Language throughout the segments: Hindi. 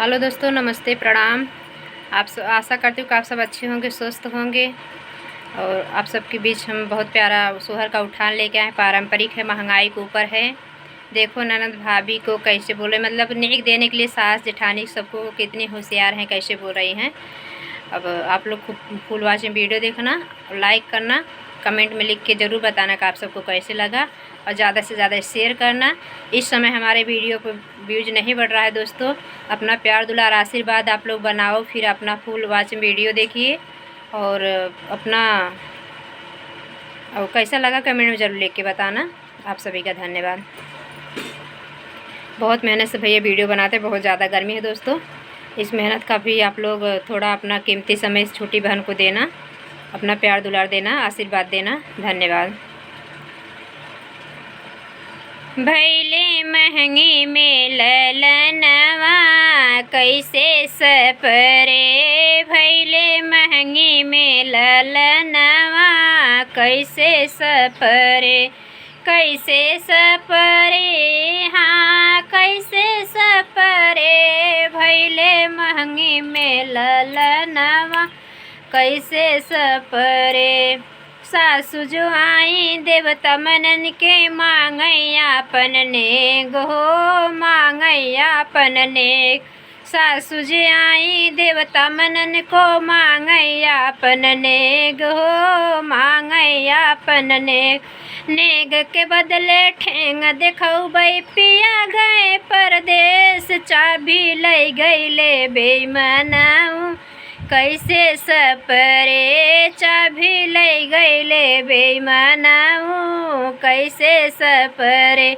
हेलो दोस्तों, नमस्ते, प्रणाम। आशा करती हूँ कि आप सब अच्छे होंगे, स्वस्थ होंगे। और आप सबके बीच हम बहुत प्यारा सोहर का उठान लेके आए। पारंपरिक है, महंगाई के ऊपर है। देखो ननद भाभी को कैसे बोले, मतलब नेक देने के लिए सास जेठानी सबको कितनी होशियार हैं, कैसे बोल रही हैं। अब आप लोग फुल वॉच में वीडियो देखना और लाइक करना, कमेंट में लिख के ज़रूर बताना कि आप सबको कैसे लगा, और ज़्यादा से ज़्यादा शेयर करना। इस समय हमारे वीडियो पर व्यूज नहीं बढ़ रहा है दोस्तों। अपना प्यार दुलार आशीर्वाद आप लोग बनाओ, फिर अपना फुल वॉच में वीडियो देखिए और अपना और कैसा लगा कमेंट में ज़रूर लिख के बताना। आप सभी का धन्यवाद। बहुत मेहनत से भैया वीडियो बनाते, बहुत ज़्यादा गर्मी है दोस्तों। इस मेहनत का भी आप लोग थोड़ा अपना कीमती समय इस छोटी बहन को देना, अपना प्यार दुलार देना, आशीर्वाद देना। धन्यवाद। भैले महंगी में ललनवा कैसे सपरे, भैले महंगी में ललनवा कैसे सपरे, कैसे सपरे, हाँ कैसे सपरे, भैले महंगी में ललनवा कैसे सपरे। सासु जो आई देवता मनन के मांगैया अपन नेग हो, मांगैया अपन नेग। सासु जी आई देवता मनन को मांगैया अपन नेग हो, मांगैया अपन नेग। नेग के बदले ठेंग देखौबै पिया गए परदेश, चाबी लई गईले बेईमानाऊ कैसे सपरे, चाबी लई गईले बेईमानाऊ कैसे सपरे।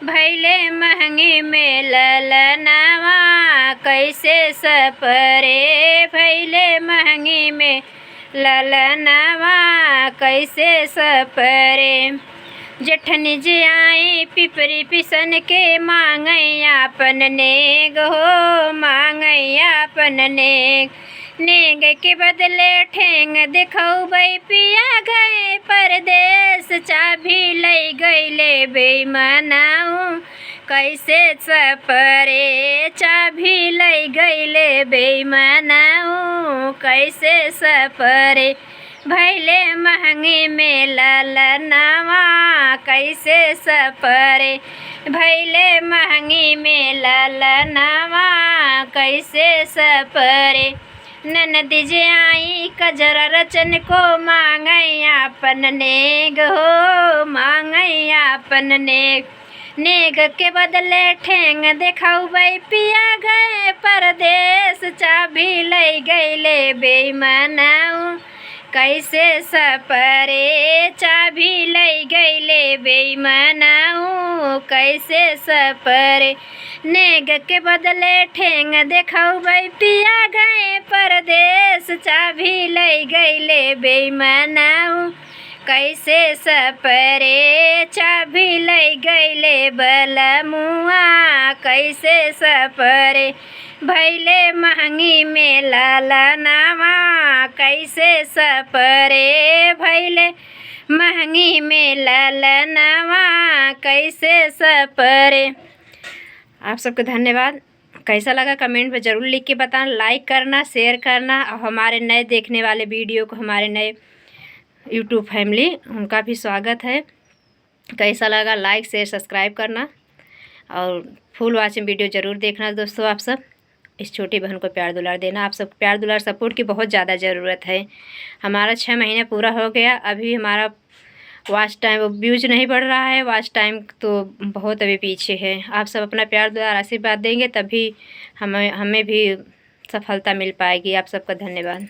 भैले महंगी में ललनवा कैसे सपरे, भैले महंगी में ललनवा कैसे सपरे। जेठनी जी आई पिपरी पिसन के मांगैया अपन नेग हो, मांगैया अपन नेग। नेग के बदले ठेंग देखौबै पिया गए परदेश, चाबी लई गईले बेईमानाऊ कैसे सपरे, चाबी लई गईले बेईमानाऊ कैसे सपरे। भैले महंगी में ललनवा कैसे सपरे, भैले महंगी में ललनवा कैसे सपरे। ननदी जे आई कजरा रचन को मांगैया अपन नेग हो, मांगैया अपन नेग। नेग के बदले ठेंग देखौबै पिया गए परदेश, चाबी लई गईले बेईमानाऊ कैसे सपरे, चाबी लई गईले बेईमानाऊ कैसे सपरे। नेग के बदले ठेंग देखौबै पिया गए परदेश, चाबी लई गईले बेईमानाऊ कैसे सपरे, चाबी लई गईले बलमुआ कैसे सपरे। भैले महंगी में ललनवा कैसे सपरे, भैले महंगी में ललनवा कैसे सपरे। आप सबको धन्यवाद। कैसा लगा कमेंट में ज़रूर लिख के बताना, लाइक करना, शेयर करना। और हमारे नए देखने वाले वीडियो को, हमारे नए यूट्यूब फैमिली, उनका भी स्वागत है। कैसा लगा लाइक शेयर सब्सक्राइब करना और फुल वॉचिंग वीडियो ज़रूर देखना दोस्तों। आप सब इस छोटी बहन को प्यार दुलार देना। आप सब प्यार दुलार सपोर्ट की बहुत ज़्यादा ज़रूरत है। हमारा 6 महीने पूरा हो गया, अभी हमारा वॉच टाइम व्यूज नहीं बढ़ रहा है। वॉच टाइम तो बहुत अभी पीछे है। आप सब अपना प्यार दुलार आशीर्वाद देंगे तभी हमें भी सफलता मिल पाएगी। आप सबका धन्यवाद।